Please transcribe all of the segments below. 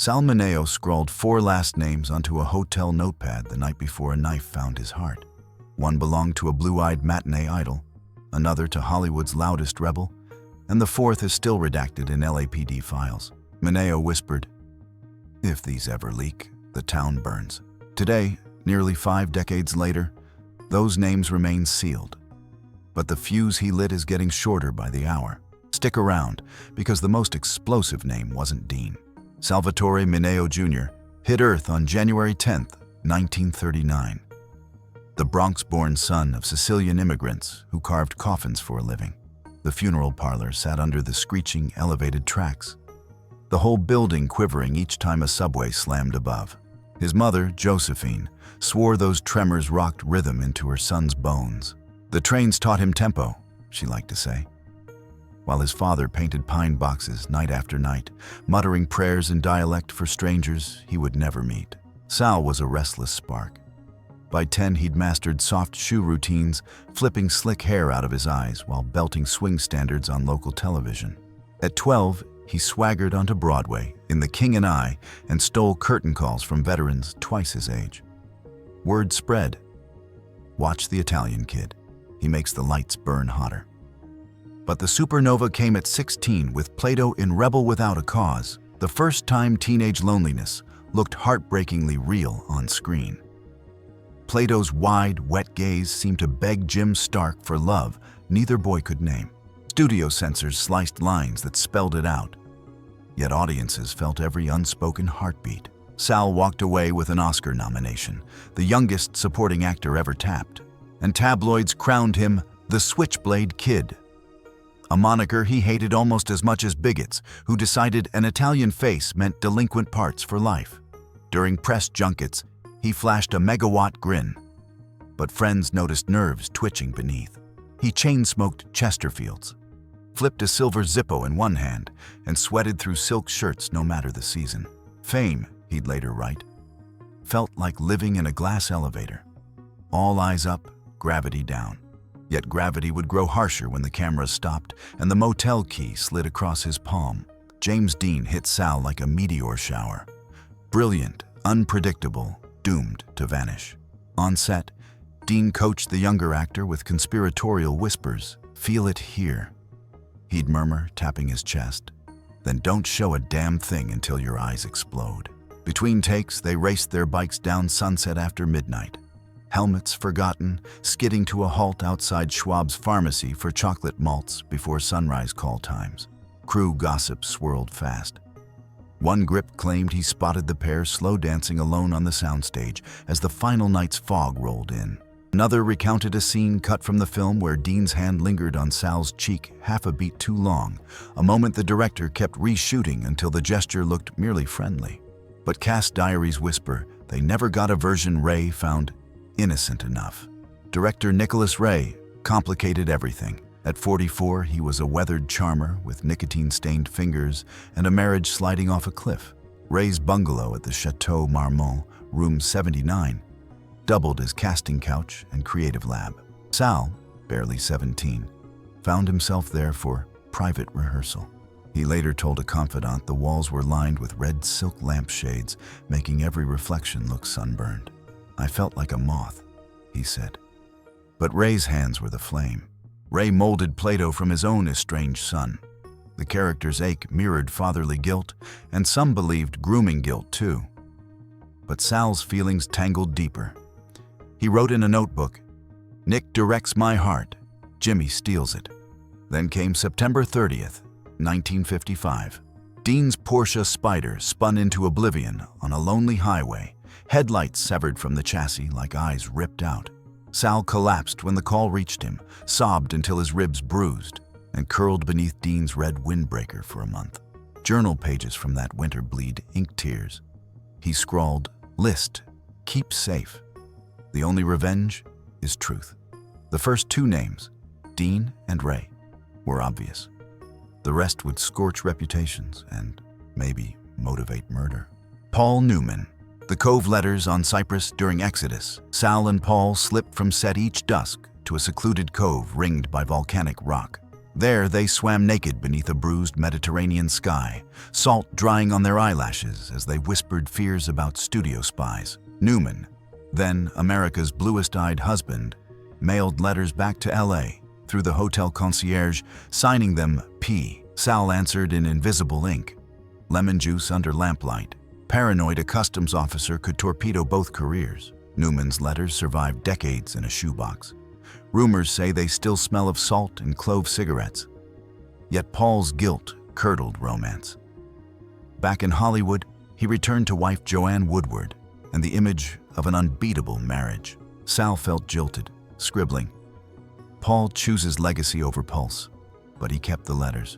Sal Mineo scrawled 4 last names onto a hotel notepad the night before a knife found his heart. One belonged to a blue-eyed matinee idol, another to Hollywood's loudest rebel, and the 4th is still redacted in LAPD files. Mineo whispered, "If these ever leak, the town burns." Today, nearly 5 decades later, those names remain sealed. But the fuse he lit is getting shorter by the hour. Stick around, because the most explosive name wasn't Dean. Salvatore Mineo Jr. hit Earth on January 10, 1939. The Bronx-born son of Sicilian immigrants who carved coffins for a living. The funeral parlor sat under the screeching elevated tracks, the whole building quivering each time a subway slammed above. His mother, Josephine, swore those tremors rocked rhythm into her son's bones. "The trains taught him tempo," she liked to say, while his father painted pine boxes night after night, muttering prayers in dialect for strangers he would never meet. Sal was a restless spark. By 10, he'd mastered soft shoe routines, flipping slick hair out of his eyes while belting swing standards on local television. At 12, he swaggered onto Broadway in The King and I and stole curtain calls from veterans twice his age. Word spread. "Watch the Italian kid. He makes the lights burn hotter." But the supernova came at 16 with Plato in Rebel Without a Cause, the first time teenage loneliness looked heartbreakingly real on screen. Plato's wide, wet gaze seemed to beg Jim Stark for love neither boy could name. Studio censors sliced lines that spelled it out, yet audiences felt every unspoken heartbeat. Sal walked away with an Oscar nomination, the youngest supporting actor ever tapped, and tabloids crowned him the Switchblade Kid, a moniker he hated almost as much as bigots who decided an Italian face meant delinquent parts for life. During press junkets, he flashed a megawatt grin, but friends noticed nerves twitching beneath. He chain-smoked Chesterfields, flipped a silver Zippo in one hand, and sweated through silk shirts no matter the season. Fame, he'd later write, felt like living in a glass elevator. All eyes up, gravity down. Yet gravity would grow harsher when the camera stopped and the motel key slid across his palm. James Dean hit Sal like a meteor shower. Brilliant, unpredictable, doomed to vanish. On set, Dean coached the younger actor with conspiratorial whispers. "Feel it here," he'd murmur, tapping his chest. "Then don't show a damn thing until your eyes explode." Between takes, they raced their bikes down Sunset after midnight. Helmets forgotten, skidding to a halt outside Schwab's pharmacy for chocolate malts before sunrise call times. Crew gossip swirled fast. One grip claimed he spotted the pair slow dancing alone on the soundstage as the final night's fog rolled in. Another recounted a scene cut from the film where Dean's hand lingered on Sal's cheek half a beat too long, a moment the director kept reshooting until the gesture looked merely friendly. But cast diaries whisper they never got a version Ray found innocent enough. Director Nicholas Ray complicated everything. At 44, he was a weathered charmer with nicotine-stained fingers and a marriage sliding off a cliff. Ray's bungalow at the Chateau Marmont, room 79, doubled as casting couch and creative lab. Sal, barely 17, found himself there for private rehearsal. He later told a confidant the walls were lined with red silk lampshades, making every reflection look sunburned. "I felt like a moth," he said. But Ray's hands were the flame. Ray molded Plato from his own estranged son. The character's ache mirrored fatherly guilt, and some believed grooming guilt too. But Sal's feelings tangled deeper. He wrote in a notebook, "Nick directs my heart, Jimmy steals it." Then came September 30th, 1955. Dean's Porsche Spider spun into oblivion on a lonely highway, headlights severed from the chassis like eyes ripped out. Sal collapsed when the call reached him, sobbed until his ribs bruised, and curled beneath Dean's red windbreaker for a month. Journal pages from that winter bleed ink tears. He scrawled, "List, keep safe. The only revenge is truth." The first 2 names, Dean and Ray, were obvious. The rest would scorch reputations and maybe motivate murder. Paul Newman. The Cove letters on Cyprus during Exodus. Sal and Paul slipped from set each dusk to a secluded cove ringed by volcanic rock. There they swam naked beneath a bruised Mediterranean sky, salt drying on their eyelashes as they whispered fears about studio spies. Newman, then America's bluest-eyed husband, mailed letters back to L.A. through the hotel concierge, signing them P. Sal answered in invisible ink. Lemon juice under lamplight. Paranoid a customs officer could torpedo both careers. Newman's letters survived decades in a shoebox. Rumors say they still smell of salt and clove cigarettes. Yet Paul's guilt curdled romance. Back in Hollywood, he returned to wife Joanne Woodward and the image of an unbeatable marriage. Sal felt jilted, scribbling. Paul chooses legacy over pulse, but he kept the letters.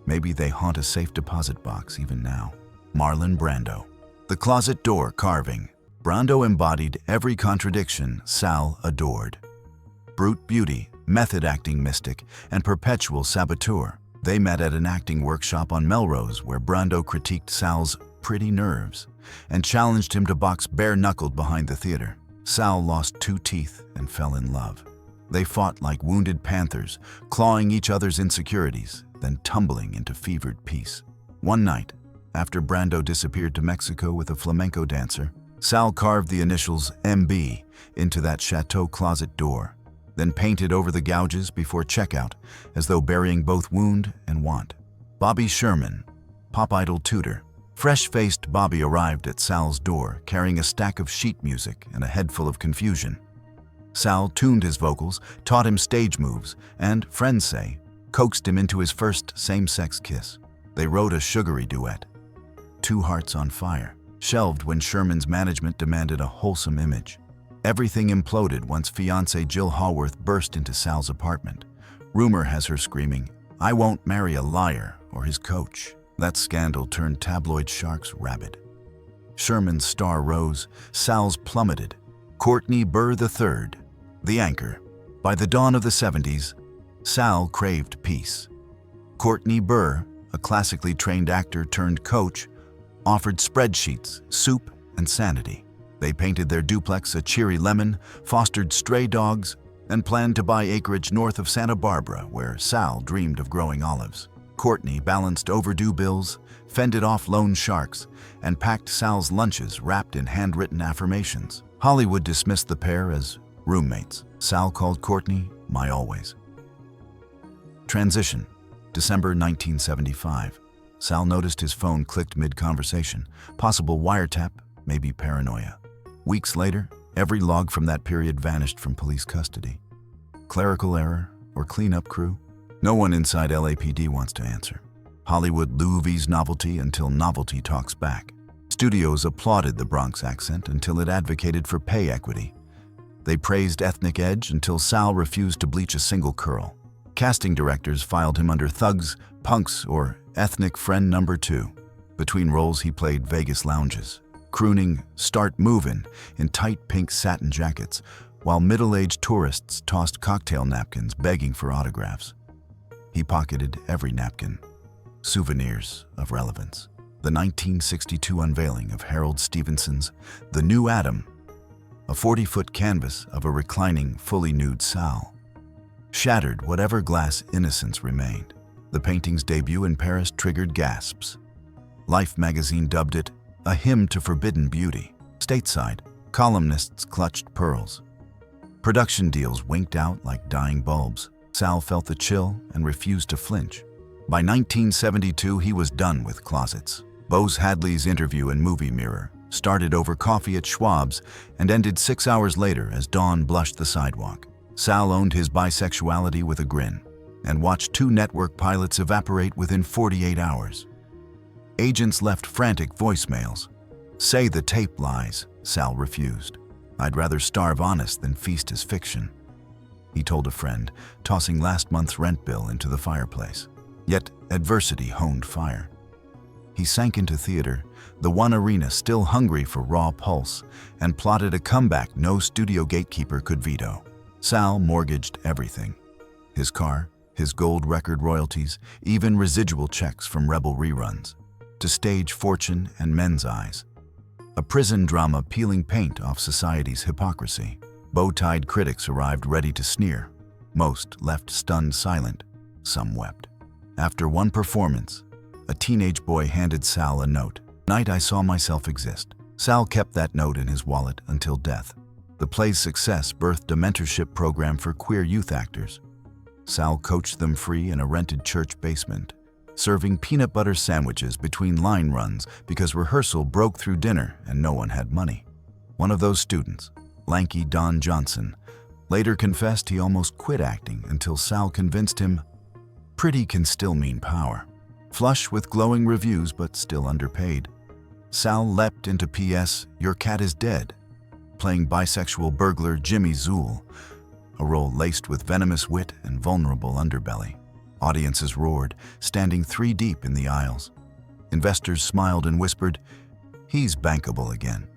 Maybe they haunt a safe deposit box even now. Marlon Brando. The closet door carving. Brando embodied every contradiction Sal adored. Brute beauty, method acting mystic, and perpetual saboteur. They met at an acting workshop on Melrose where Brando critiqued Sal's pretty nerves and challenged him to box bare-knuckled behind the theater. Sal lost 2 teeth and fell in love. They fought like wounded panthers, clawing each other's insecurities, then tumbling into fevered peace. One night, after Brando disappeared to Mexico with a flamenco dancer, Sal carved the initials MB into that chateau closet door, then painted over the gouges before checkout, as though burying both wound and want. Bobby Sherman, pop idol tutor. Fresh-faced Bobby arrived at Sal's door, carrying a stack of sheet music and a head full of confusion. Sal tuned his vocals, taught him stage moves, and, friends say, coaxed him into his first same-sex kiss. They wrote a sugary duet, 2 Hearts on Fire, shelved when Sherman's management demanded a wholesome image. Everything imploded once fiancée Jill Haworth burst into Sal's apartment. Rumor has her screaming, "I won't marry a liar or his coach." That scandal turned tabloid sharks rabid. Sherman's star rose, Sal's plummeted. Courtney Burr III, the anchor. By the dawn of the 70s, Sal craved peace. Courtney Burr, a classically trained actor turned coach, offered spreadsheets, soup, and sanity. They painted their duplex a cheery lemon, fostered stray dogs, and planned to buy acreage north of Santa Barbara, where Sal dreamed of growing olives. Courtney balanced overdue bills, fended off loan sharks, and packed Sal's lunches wrapped in handwritten affirmations. Hollywood dismissed the pair as roommates. Sal called Courtney "my always." Transition. December 1975. Sal noticed his phone clicked mid-conversation. Possible wiretap, maybe paranoia. Weeks later, every log from that period vanished from police custody. Clerical error or cleanup crew? No one inside LAPD wants to answer. Hollywood louvies novelty until novelty talks back. Studios applauded the Bronx accent until it advocated for pay equity. They praised ethnic edge until Sal refused to bleach a single curl. Casting directors filed him under thugs, punks, or ethnic friend number 2. Between roles he played Vegas lounges, crooning "Start Movin'" in tight pink satin jackets, while middle-aged tourists tossed cocktail napkins begging for autographs. He pocketed every napkin. Souvenirs of relevance. The 1962 unveiling of Harold Stevenson's The New Adam, a 40-foot canvas of a reclining, fully nude Sal, shattered whatever glass innocence remained. The painting's debut in Paris triggered gasps. Life magazine dubbed it a hymn to forbidden beauty. Stateside, columnists clutched pearls. Production deals winked out like dying bulbs. Sal felt the chill and refused to flinch. By 1972, he was done with closets. Bose Hadley's interview in Movie Mirror started over coffee at Schwab's and ended 6 hours later as dawn blushed the sidewalk. Sal owned his bisexuality with a grin and watched 2 network pilots evaporate within 48 hours. Agents left frantic voicemails. "Say the tape lies," Sal refused. "I'd rather starve honest than feast as fiction," he told a friend, tossing last month's rent bill into the fireplace. Yet adversity honed fire. He sank into theater, the one arena still hungry for raw pulse, and plotted a comeback no studio gatekeeper could veto. Sal mortgaged everything. His car, his gold record royalties, even residual checks from Rebel reruns. To stage Fortune and Men's Eyes. A prison drama peeling paint off society's hypocrisy. Bow-tied critics arrived ready to sneer. Most left stunned silent. Some wept. After one performance, a teenage boy handed Sal a note. "Night I saw myself exist." Sal kept that note in his wallet until death. The play's success birthed a mentorship program for queer youth actors. Sal coached them free in a rented church basement, serving peanut butter sandwiches between line runs because rehearsal broke through dinner and no one had money. One of those students, lanky Don Johnson, later confessed he almost quit acting until Sal convinced him pretty can still mean power. Flush with glowing reviews but still underpaid, Sal leapt into P.S. Your Cat is Dead, playing bisexual burglar Jimmy Zool, a role laced with venomous wit and vulnerable underbelly. Audiences roared, standing 3 deep in the aisles. Investors smiled and whispered, "He's bankable again."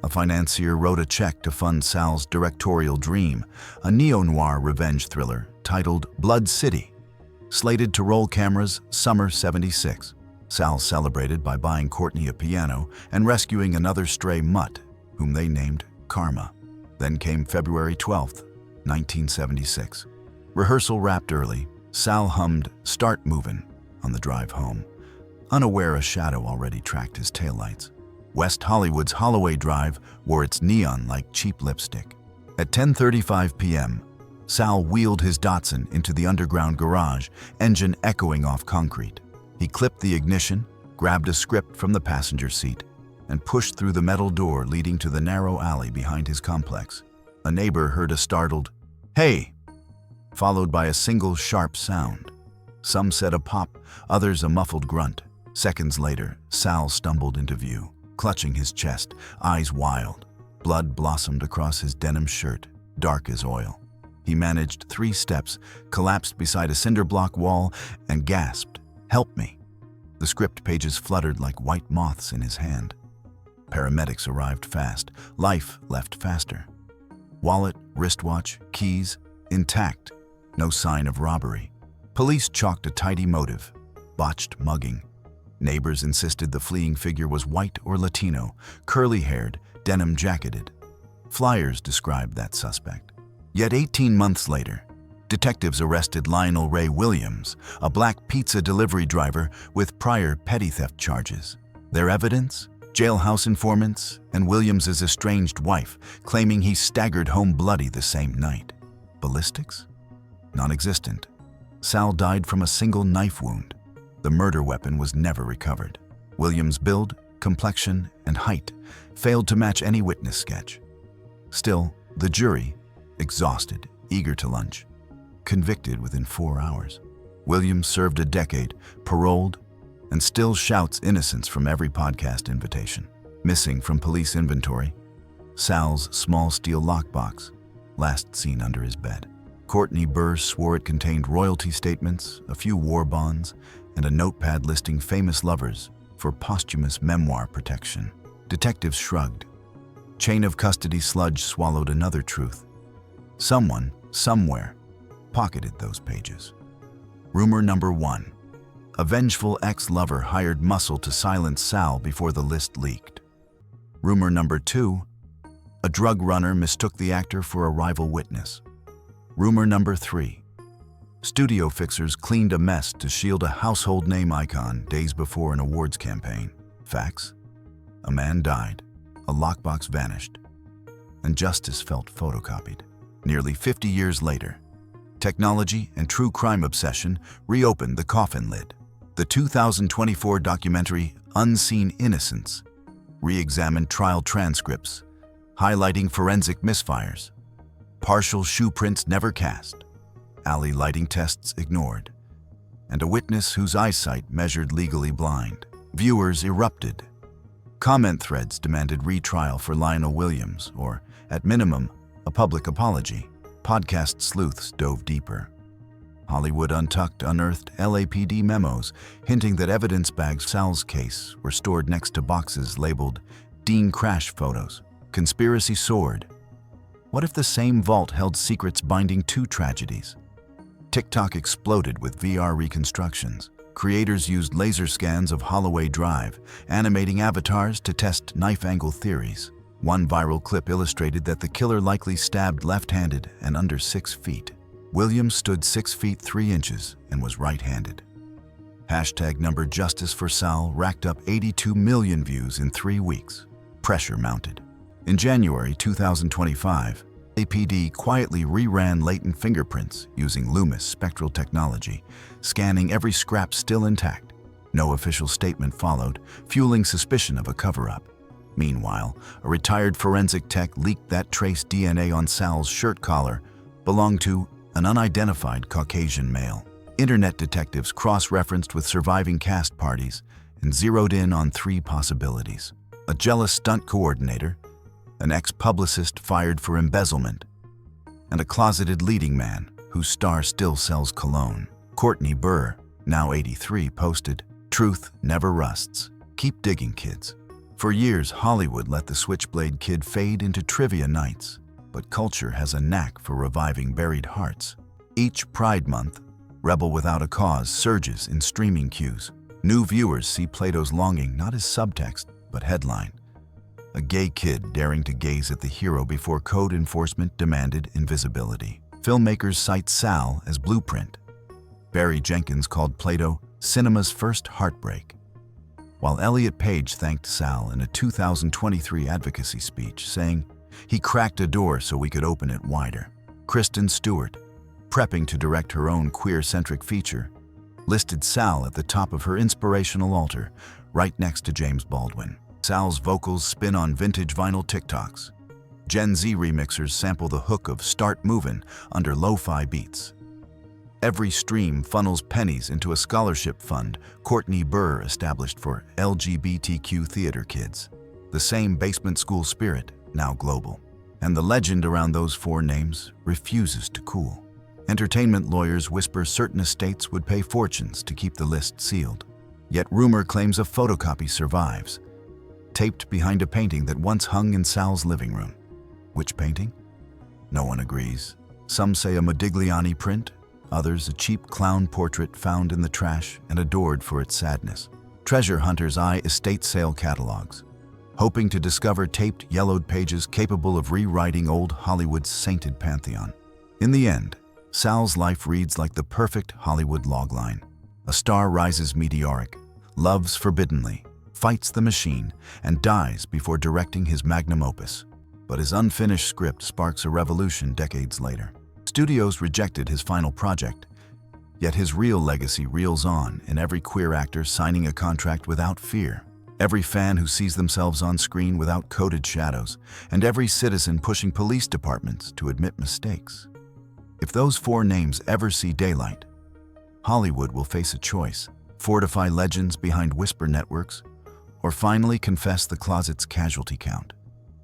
A financier wrote a check to fund Sal's directorial dream, a neo-noir revenge thriller titled Blood City, slated to roll cameras summer '76. Sal celebrated by buying Courtney a piano and rescuing another stray mutt, whom they named Karma. Then came February 12th, 1976. Rehearsal wrapped early. Sal hummed "Start Movin'" on the drive home, unaware a shadow already tracked his taillights. West Hollywood's Holloway Drive wore its neon like cheap lipstick. At 10:35 p.m., Sal wheeled his Datsun into the underground garage, engine echoing off concrete. He clipped the ignition, grabbed a script from the passenger seat, and pushed through the metal door leading to the narrow alley behind his complex. A neighbor heard a startled, "Hey!" followed by a single sharp sound. Some said a pop, others a muffled grunt. Seconds later, Sal stumbled into view, clutching his chest, eyes wild. Blood blossomed across his denim shirt, dark as oil. He managed 3 steps, collapsed beside a cinder block wall, and gasped, "Help me." The script pages fluttered like white moths in his hand. Paramedics arrived fast. Life left faster. Wallet, wristwatch, keys, intact. No sign of robbery. Police chalked a tidy motive: botched mugging. Neighbors insisted the fleeing figure was white or Latino, curly-haired, denim-jacketed. Flyers described that suspect. Yet 18 months later, detectives arrested Lionel Ray Williams, a black pizza delivery driver with prior petty theft charges. Their evidence? Jailhouse informants and Williams's estranged wife, claiming he staggered home bloody the same night. Ballistics? Non-existent. Sal died from a single knife wound. The murder weapon was never recovered. Williams' build, complexion, and height failed to match any witness sketch. Still, the jury, exhausted, eager to lunch, convicted within 4 hours. Williams served a decade, paroled, and still shouts innocence from every podcast invitation. Missing from police inventory, Sal's small steel lockbox, last seen under his bed. Courtney Burr swore it contained royalty statements, a few war bonds, and a notepad listing famous lovers for posthumous memoir protection. Detectives shrugged. Chain of custody sludge swallowed another truth. Someone, somewhere, pocketed those pages. Rumor number 1. A vengeful ex-lover hired Muscle to silence Sal before the list leaked. Rumor number 2. A drug runner mistook the actor for a rival witness. Rumor number 3. Studio fixers cleaned a mess to shield a household name icon days before an awards campaign. Facts? A man died, a lockbox vanished, and justice felt photocopied. Nearly 50 years later, technology and true crime obsession reopened the coffin lid. The 2024 documentary Unseen Innocence re-examined trial transcripts, highlighting forensic misfires, partial shoe prints never cast, alley lighting tests ignored, and a witness whose eyesight measured legally blind. Viewers erupted. Comment threads demanded retrial for Lionel Williams, or, at minimum, a public apology. Podcast sleuths dove deeper. Hollywood Untucked unearthed LAPD memos hinting that evidence bags Sal's case were stored next to boxes labeled Dean Crash Photos. Conspiracy soared. What if the same vault held secrets binding 2 tragedies? TikTok exploded with VR reconstructions. Creators used laser scans of Holloway Drive, animating avatars to test knife-angle theories. One viral clip illustrated that the killer likely stabbed left-handed and under 6 feet. Williams stood 6 feet 3 inches and was right-handed. Hashtag number Justice for Sal racked up 82 million views in 3 weeks. Pressure mounted. In January 2025, APD quietly reran latent fingerprints using Loomis spectral technology, scanning every scrap still intact. No official statement followed, fueling suspicion of a cover-up. Meanwhile, a retired forensic tech leaked that trace DNA on Sal's shirt collar belonged to an unidentified Caucasian male. Internet detectives cross-referenced with surviving cast parties and zeroed in on 3 possibilities. A jealous stunt coordinator, an ex-publicist fired for embezzlement, and a closeted leading man whose star still sells cologne. Courtney Burr, now 83, posted, "Truth never rusts. Keep digging, kids." For years, Hollywood let the Switchblade Kid fade into trivia nights, but culture has a knack for reviving buried hearts. Each Pride Month, Rebel Without a Cause surges in streaming queues. New viewers see Plato's longing not as subtext, but headline. A gay kid daring to gaze at the hero before code enforcement demanded invisibility. Filmmakers cite Sal as blueprint. Barry Jenkins called Plato cinema's first heartbreak, while Elliot Page thanked Sal in a 2023 advocacy speech, saying, "He cracked a door so we could open it wider." Kristen Stewart, prepping to direct her own queer-centric feature, listed Sal at the top of her inspirational altar, right next to James Baldwin. Sal's vocals spin on vintage vinyl TikToks. Gen Z remixers sample the hook of "Start Movin'" under lo-fi beats. Every stream funnels pennies into a scholarship fund Courtney Burr established for LGBTQ theater kids. The same basement school spirit, now global. And the legend around those 4 names refuses to cool. Entertainment lawyers whisper certain estates would pay fortunes to keep the list sealed. Yet rumor claims a photocopy survives, taped behind a painting that once hung in Sal's living room. Which painting? No one agrees. Some say a Modigliani print, others a cheap clown portrait found in the trash and adored for its sadness. Treasure hunters eye estate sale catalogs, hoping to discover taped, yellowed pages capable of rewriting old Hollywood's sainted pantheon. In the end, Sal's life reads like the perfect Hollywood logline. A star rises meteoric, loves forbiddenly, fights the machine, and dies before directing his magnum opus. But his unfinished script sparks a revolution decades later. Studios rejected his final project, yet his real legacy reels on in every queer actor signing a contract without fear, every fan who sees themselves on screen without coded shadows, and every citizen pushing police departments to admit mistakes. If those 4 names ever see daylight, Hollywood will face a choice: fortify legends behind whisper networks, or finally confess the closet's casualty count.